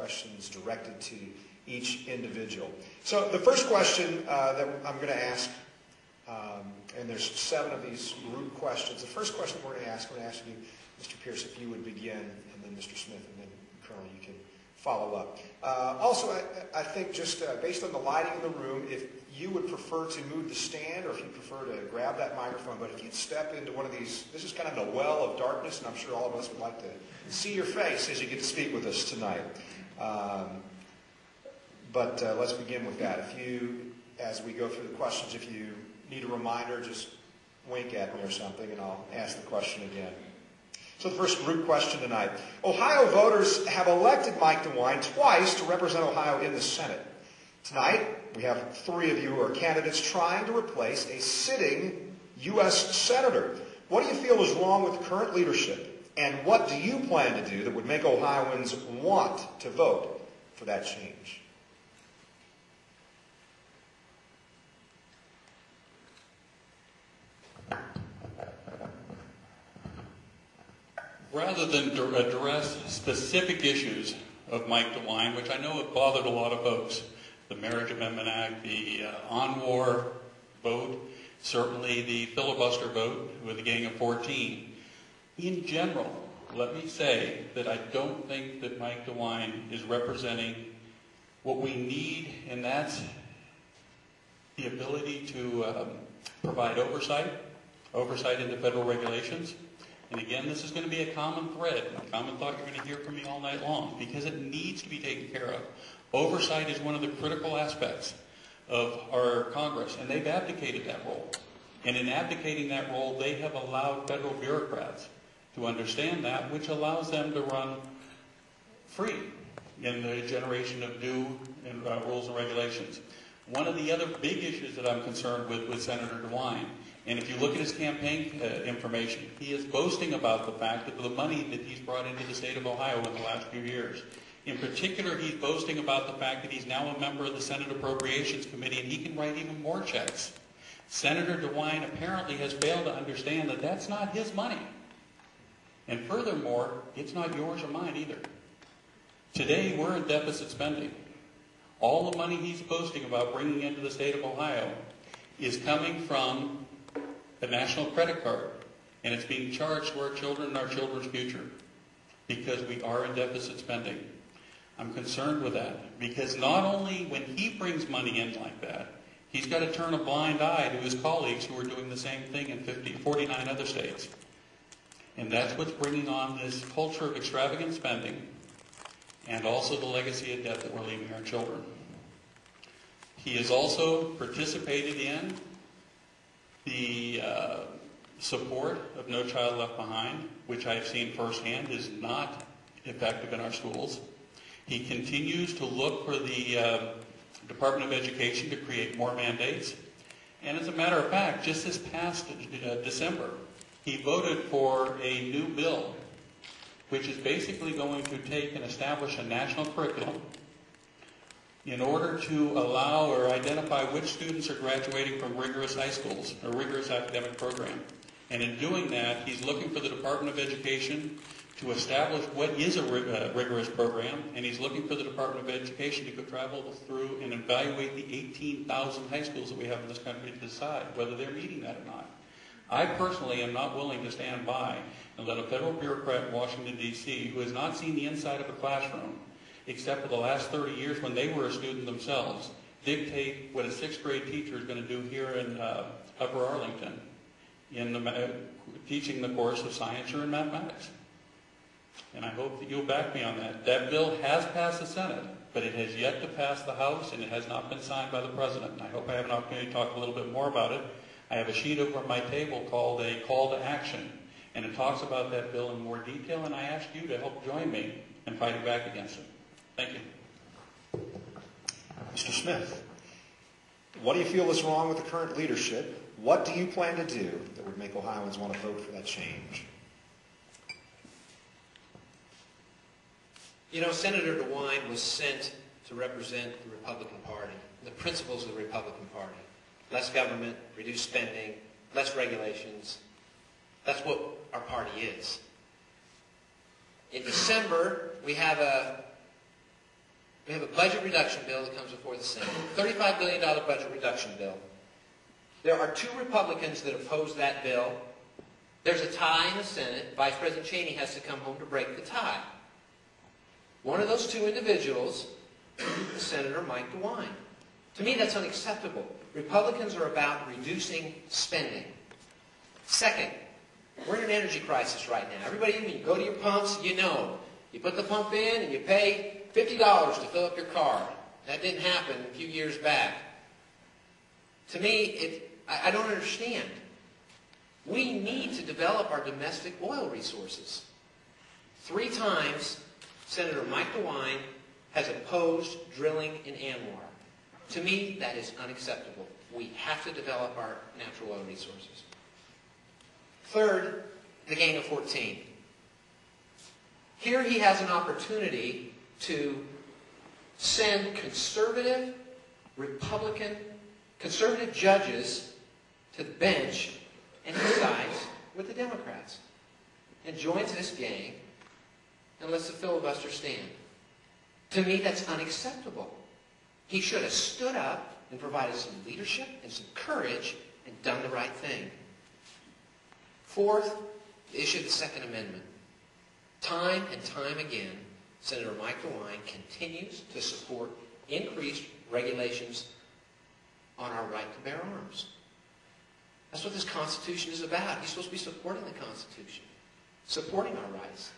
questions directed to each individual. So the first question that I'm going to ask, and there's 7 of these group questions. The first question we're going to ask you, Mr. Pierce, if you would begin, and then Mr. Smith, and then Colonel, you can follow up. Also, I think just based on the lighting in the room, if you would prefer to move the stand or if you prefer to grab that microphone, but if you'd step into one of these, this is kind of a well of darkness, and I'm sure all of us would like to see your face as you get to speak with us tonight. But let's begin with that. If you, as we go through the questions, if you need a reminder, just wink at me or something, and I'll ask the question again. So the first group question tonight. Ohio voters have elected Mike Dewine twice to represent Ohio in the Senate. Tonight, we have 3 of you who are candidates trying to replace a sitting U.S. Senator. What do you feel is wrong with current leadership? And what do you plan to do that would make Ohioans want to vote for that change? Rather than address specific issues of Mike Dewine, which I know have bothered a lot of folks, the Marriage Amendment Act, the on-war vote, certainly the filibuster vote with the Gang of 14. In general, let me say that I don't think that Mike Dewine is representing what we need, and that's the ability to provide oversight into federal regulations. And again, this is going to be a common thread, a common thought you're going to hear from me all night long, because it needs to be taken care of. Oversight is one of the critical aspects of our Congress, and they've abdicated that role. And in abdicating that role, they have allowed federal bureaucrats to understand that, which allows them to run free in the generation of new rules and regulations. One of the other big issues that I'm concerned with Senator Dewine, and if you look at his campaign information, he is boasting about the fact that the money that he's brought into the state of Ohio in the last few years. In particular, he's boasting about the fact that he's now a member of the Senate Appropriations Committee and he can write even more checks. Senator Dewine apparently has failed to understand that that's not his money. And furthermore, it's not yours or mine either. Today, we're in deficit spending. All the money he's boasting about bringing into the state of Ohio is coming from a national credit card, and it's being charged to our children and our children's future because we are in deficit spending. I'm concerned with that because not only when he brings money in like that, he's got to turn a blind eye to his colleagues who are doing the same thing in 49 other states. And that's what's bringing on this culture of extravagant spending and also the legacy of debt that we're leaving our children. He has also participated in the support of No Child Left Behind, which I've seen firsthand is not effective in our schools. He continues to look for the Department of Education to create more mandates. And as a matter of fact, just this past December, he voted for a new bill, which is basically going to take and establish a national curriculum in order to allow or identify which students are graduating from rigorous high schools, a rigorous academic program. And in doing that, he's looking for the Department of Education to establish what is a rigorous program, and he's looking for the Department of Education to go travel through and evaluate the 18,000 high schools that we have in this country to decide whether they're meeting that or not. I personally am not willing to stand by and let a federal bureaucrat in Washington, D.C., who has not seen the inside of a classroom, except for the last 30 years when they were a student themselves, dictate what a 6th grade teacher is going to do here in Upper Arlington in teaching the course of science or in mathematics. And I hope that you'll back me on that. That bill has passed the Senate, but it has yet to pass the House, and it has not been signed by the President. And I hope I have an opportunity to talk a little bit more about it. I have a sheet over my table called a call to action, and it talks about that bill in more detail, and I ask you to help join me in fighting back against it. Thank you. Mr. Smith, what do you feel is wrong with the current leadership? What do you plan to do that would make Ohioans want to vote for that change? You know, Senator Dewine was sent to represent the Republican Party, the principles of the Republican Party. Less government, reduced spending, less regulations. That's what our party is. In December, we have a We have a budget reduction bill that comes before the Senate. $35 billion budget reduction bill. There are 2 Republicans that oppose that bill. There's a tie in the Senate. Vice President Cheney has to come home to break the tie. One of those 2 individuals is Senator Mike Dewine. To me, that's unacceptable. Republicans are about reducing spending. Second, we're in an energy crisis right now. Everybody, when you go to your pumps, you know. You put the pump in and you pay $50 to fill up your car. That didn't happen a few years back. To me, I don't understand. We need to develop our domestic oil resources. 3 times, Senator Mike Dewine has opposed drilling in Anwar. To me, that is unacceptable. We have to develop our natural oil resources. Third, the Gang of 14. Here he has an opportunity to send conservative judges to the bench, and he sides with the Democrats and joins this gang and lets the filibuster stand. To me, that's unacceptable. He should have stood up and provided some leadership and some courage and done the right thing. Fourth, the issue of the Second Amendment. Time and time again, Senator Mike Dewine continues to support increased regulations on our right to bear arms. That's what this Constitution is about. He's supposed to be supporting the Constitution, supporting our rights.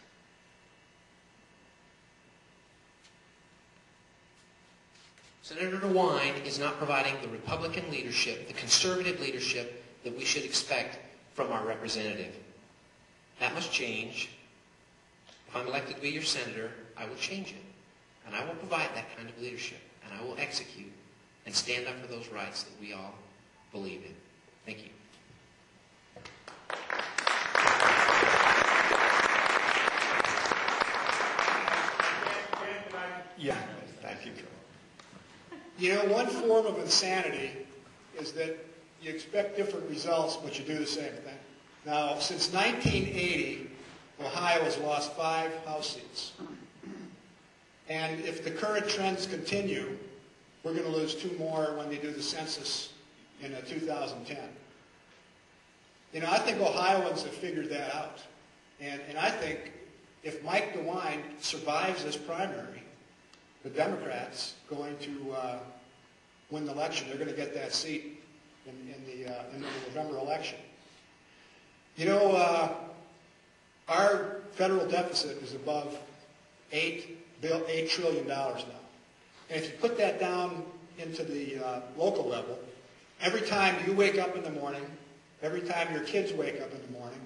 Senator Dewine is not providing the Republican leadership, the conservative leadership that we should expect from our representative. That must change. If I'm elected to be your senator, I will change it. And I will provide that kind of leadership. And I will execute and stand up for those rights that we all believe in. Thank you. Yeah, thank you, Joe. You know, one form of insanity is that you expect different results, but you do the same thing. Now, since 1980, Ohio has lost 5 House seats. And if the current trends continue, we're going to lose 2 more when they do the census in 2010. You know, I think Ohioans have figured that out. And I think if Mike Dewine survives this primary, the Democrats going to win the election. They're going to get that seat in the November election. You know, our federal deficit is above $8 trillion now. And if you put that down into the local level, every time you wake up in the morning, every time your kids wake up in the morning,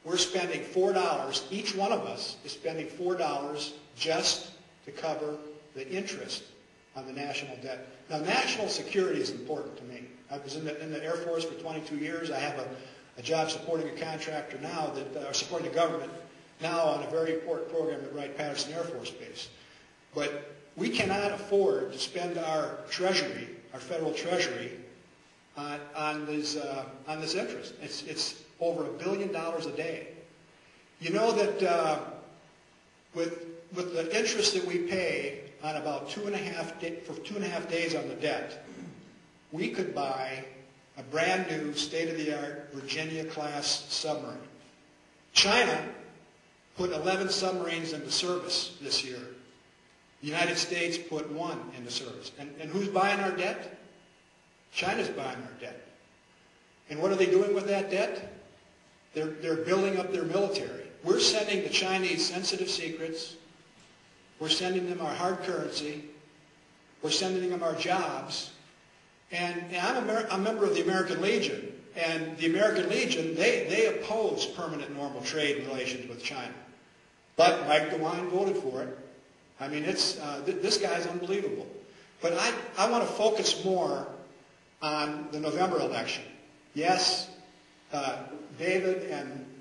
we're spending $4. Each one of us is spending $4 just to cover the interest on the national debt. Now, national security is important to me. I was in the Air Force for 22 years. I have a job supporting a contractor now, supporting the government now on a very important program at Wright-Patterson Air Force Base. But we cannot afford to spend our treasury, our federal treasury, on this interest. It's over $1 billion a day. You know that with the interest that we pay on about 2.5 days on the debt, we could buy a brand new state-of-the-art Virginia-class submarine. China put 11 submarines into service this year. The United States put 1 into service. And who's buying our debt? China's buying our debt. And what are they doing with that debt? They're building up their military. We're sending the Chinese sensitive secrets. We're sending them our hard currency. We're sending them our jobs. And I'm a member of the American Legion. And the American Legion, they oppose permanent normal trade relations with China. But Mike Dewine voted for it. I mean, this guy's unbelievable. But I want to focus more on the November election. Yes, David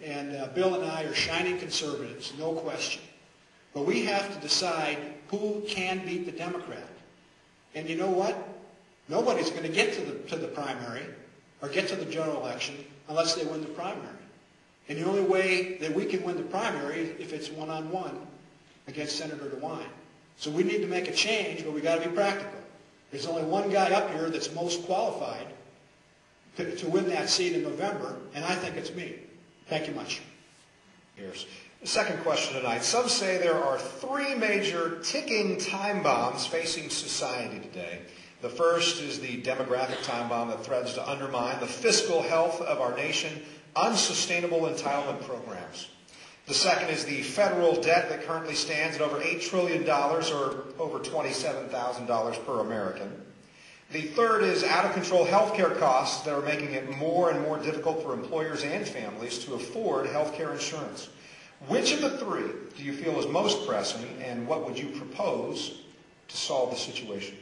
and Bill and I are shining conservatives, no question. But we have to decide who can beat the Democrat. And you know what? Nobody's going to get to the primary or get to the general election unless they win the primary. And the only way that we can win the primary is if it's one-on-one against Senator Dewine. So we need to make a change, but we got to be practical. There's only one guy up here that's most qualified to win that seat in November, and I think it's me. Thank you much. Here's the second question tonight. Some say there are three major ticking time bombs facing society today. The first is the demographic time bomb that threatens to undermine the fiscal health of our nation, unsustainable entitlement programs. The second is the federal debt that currently stands at over $8 trillion, or over $27,000 per American. The third is out-of-control health care costs that are making it more and more difficult for employers and families to afford health care insurance. Which of the three do you feel is most pressing, and what would you propose to solve the situation?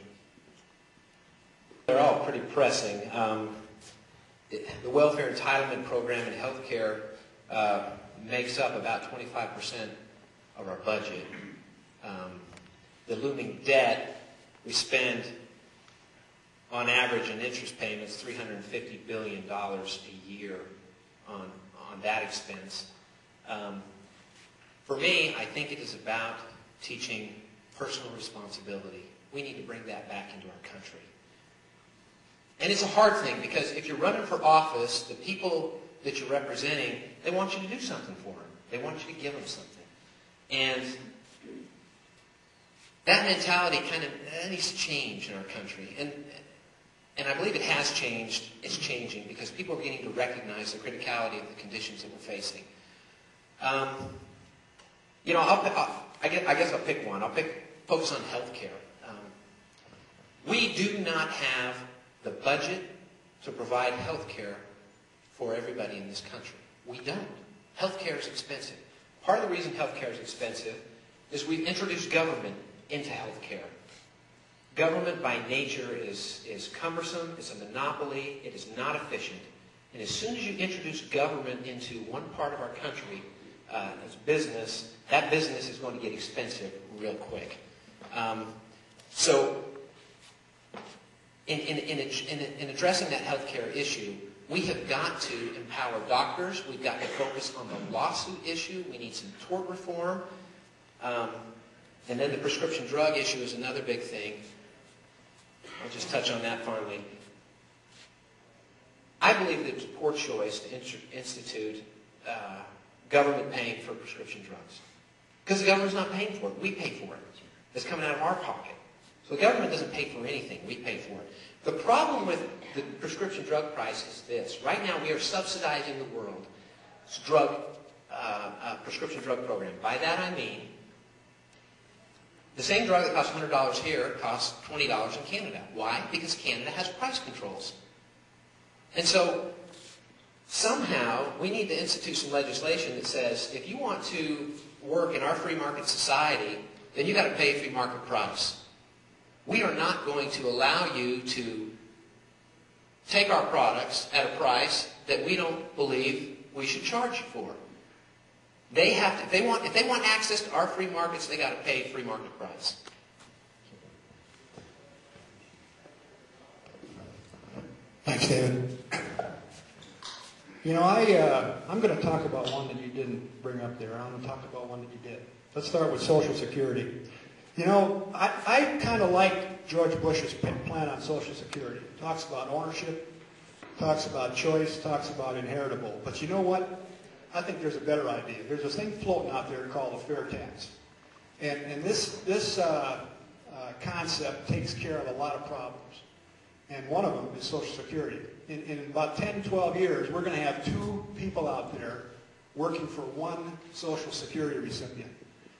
They're all pretty pressing. The welfare entitlement program in health care makes up about 25% of our budget. The looming debt, we spend on average in interest payments $350 billion a year on that expense. For me, I think it is about teaching personal responsibility. We need to bring that back into our country. And it's a hard thing, because if you're running for office, the people that you're representing, they want you to do something for them. They want you to give them something. And that mentality kind of needs to change in our country. And I believe it has changed. It's changing because people are beginning to recognize the criticality of the conditions that we're facing. You know, I guess I'll pick one. I'll focus on health care. We do not have the budget to provide health care for everybody in this country. We don't. Health care is expensive. Part of the reason health care is expensive is we've introduced government into health care. Government by nature is cumbersome, it's a monopoly, it is not efficient. And as soon as you introduce government into one part of our country as business, that business is going to get expensive real quick. So in addressing that health care issue, we have got to empower doctors. We've got to focus on the lawsuit issue. We need some tort reform. And then the prescription drug issue is another big thing. I'll just touch on that finally. I believe that it's a poor choice to institute government paying for prescription drugs. Because the government's not paying for it. We pay for it. It's coming out of our pocket. So the government doesn't pay for anything. We pay for it. The problem with the prescription drug price is this. Right now we are subsidizing the world's prescription drug program. By that I mean the same drug that costs $100 here costs $20 in Canada. Why? Because Canada has price controls. And so somehow we need to institute some legislation that says if you want to work in our free market society, then you've got to pay a free market price. We are not going to allow you to take our products at a price that we don't believe we should charge you for. They have to, if they want access to our free markets, they got to pay free market price. Thanks, David. You know, I'm going to talk about one that you didn't bring up there. I'm going to talk about one that you did. Let's start with Social Security. You know, I kind of like George Bush's plan on Social Security. It talks about ownership, talks about choice, talks about inheritable. But you know what? I think there's a better idea. There's this thing floating out there called a fair tax. And this concept takes care of a lot of problems. And one of them is Social Security. In about 10, 12 years, we're going to have 2 people out there working for one Social Security recipient.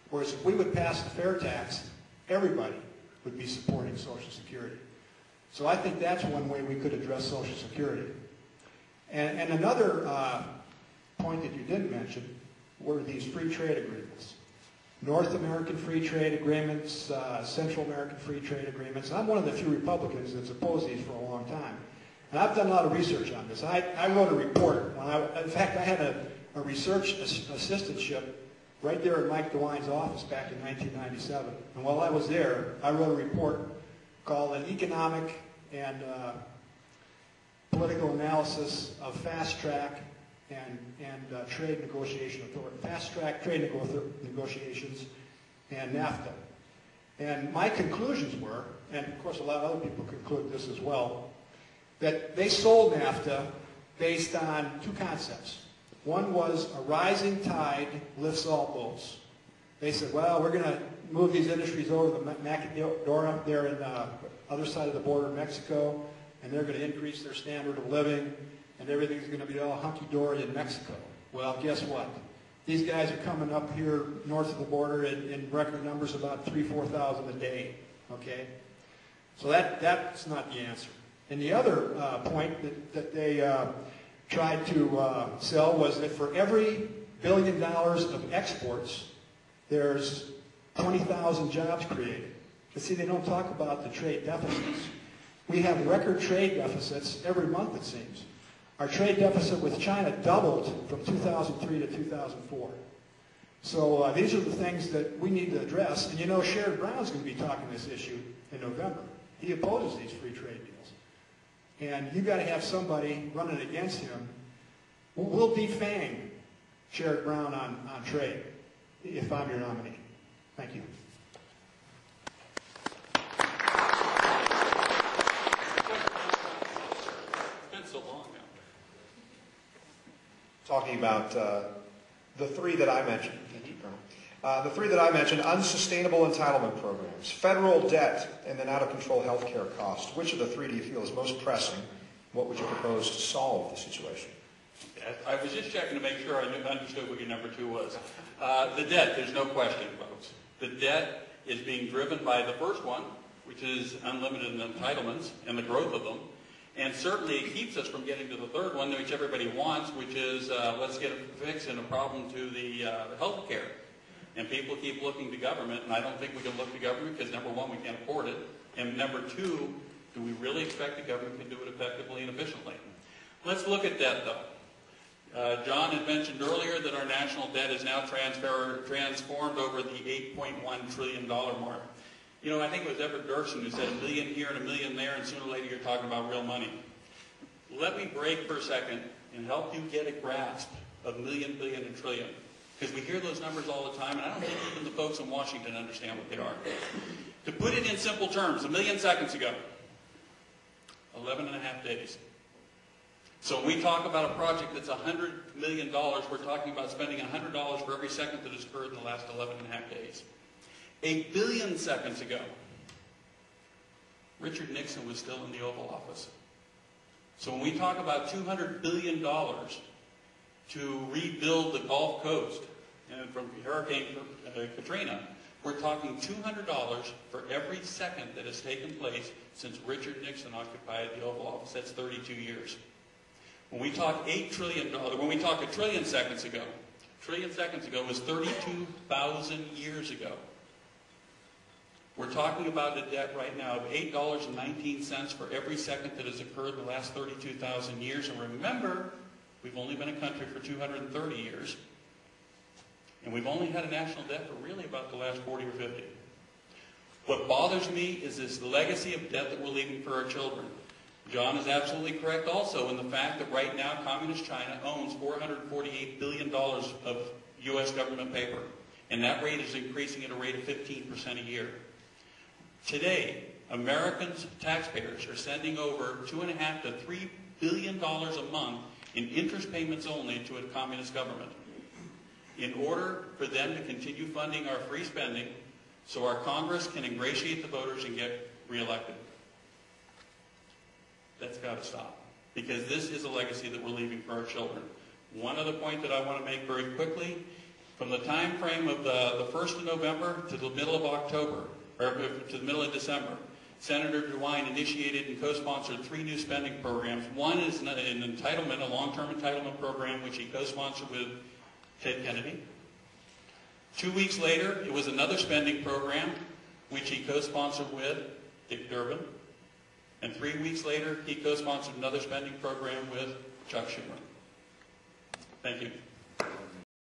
Whereas if we would pass the fair tax, everybody would be supporting Social Security. So I think that's one way we could address Social Security. And another point that you didn't mention were these free trade agreements. North American free trade agreements, Central American free trade agreements. And I'm one of the few Republicans that's opposed these for a long time. And I've done a lot of research on this. I wrote a report. In fact, I had a research assistantship right there in Mike Dewine's office back in 1997. And while I was there, I wrote a report called An Economic and Political Analysis of Fast Track and Trade Negotiation Authority. Fast Track Trade Negotiations and NAFTA. And my conclusions were, and of course a lot of other people conclude this as well, that they sold NAFTA based on two concepts. One was a rising tide lifts all boats. They said, well, we're going to move these industries over to Maquiladora there in the other side of the border in Mexico, and they're going to increase their standard of living, and everything's going to be all hunky-dory in Mexico. Well, guess what? These guys are coming up here north of the border in record numbers, about 3,000-4,000 a day, okay? So that's not the answer. And the other point that they tried to sell was that for every $1 billion of exports, there's 20,000 jobs created. But see, they don't talk about the trade deficits. We have record trade deficits every month, it seems. Our trade deficit with China doubled from 2003 to 2004. So these are the things that we need to address. And you know, Sherrod Brown's going to be talking this issue in November. He opposes these free trade deals. And you've got to have somebody running against him. We'll defang Sherrod Brown on trade if I'm your nominee. Thank you. It's been so long now. Talking about the three that I mentioned. Thank you, Colonel. The three that I mentioned: unsustainable entitlement programs, federal debt, and then out-of-control health care costs. Which of the three do you feel is most pressing? What would you propose to solve the situation? I was just checking to make sure I understood what your number two was. The debt, there's no question, folks. The debt is being driven by the first one, which is unlimited entitlements and the growth of them. And certainly it keeps us from getting to the third one, which everybody wants, which is let's get a fix and a problem to the health care. And people keep looking to government, and I don't think we can look to government because, number one, we can't afford it. And number two, do we really expect the government can do it effectively and efficiently? Let's look at debt, though. John had mentioned earlier that our national debt is now transformed over the $8.1 trillion mark. You know, I think it was Everett Dirksen who said $1 million here and $1 million there, and sooner or later you're talking about real money. Let me break for a second and help you get a grasp of million, billion, and trillion. Because we hear those numbers all the time, and I don't think even the folks in Washington understand what they are. To put it in simple terms, 1 million seconds ago, 11 and a half days. So when we talk about a project that's $100 million, we're talking about spending $100 for every second that has occurred in the last 11 and a half days. 1 billion seconds ago, Richard Nixon was still in the Oval Office. So when we talk about $200 billion to rebuild the Gulf Coast and from Hurricane Katrina, we're talking $200 for every second that has taken place since Richard Nixon occupied the Oval Office. That's 32 years. When we talk $8 trillion, when we talk a trillion seconds ago was 32,000 years ago. We're talking about a debt right now of $8.19 for every second that has occurred in the last 32,000 years. And remember, we've only been a country for 230 years. And we've only had a national debt for really about the last 40 or 50. What bothers me is this legacy of debt that we're leaving for our children. John is absolutely correct also in the fact that right now Communist China owns $448 billion of U.S. government paper. And that rate is increasing at a rate of 15% a year. Today, Americans, taxpayers, are sending over $2.5 to $3 billion a month in interest payments only to a communist government in order for them to continue funding our free spending so our Congress can ingratiate the voters and get reelected. That's got to stop, because this is a legacy that we're leaving for our children. One other point that I want to make very quickly, from the time frame of the 1st of November to the middle of October, or to the middle of December, Senator Dewine initiated and co-sponsored 3 new spending programs. One is an entitlement, a long-term entitlement program, which he co-sponsored with Ted Kennedy. 2 weeks later, it was another spending program, which he co-sponsored with Dick Durbin. And 3 weeks later, he co-sponsored another spending program with Chuck Schumer. Thank you.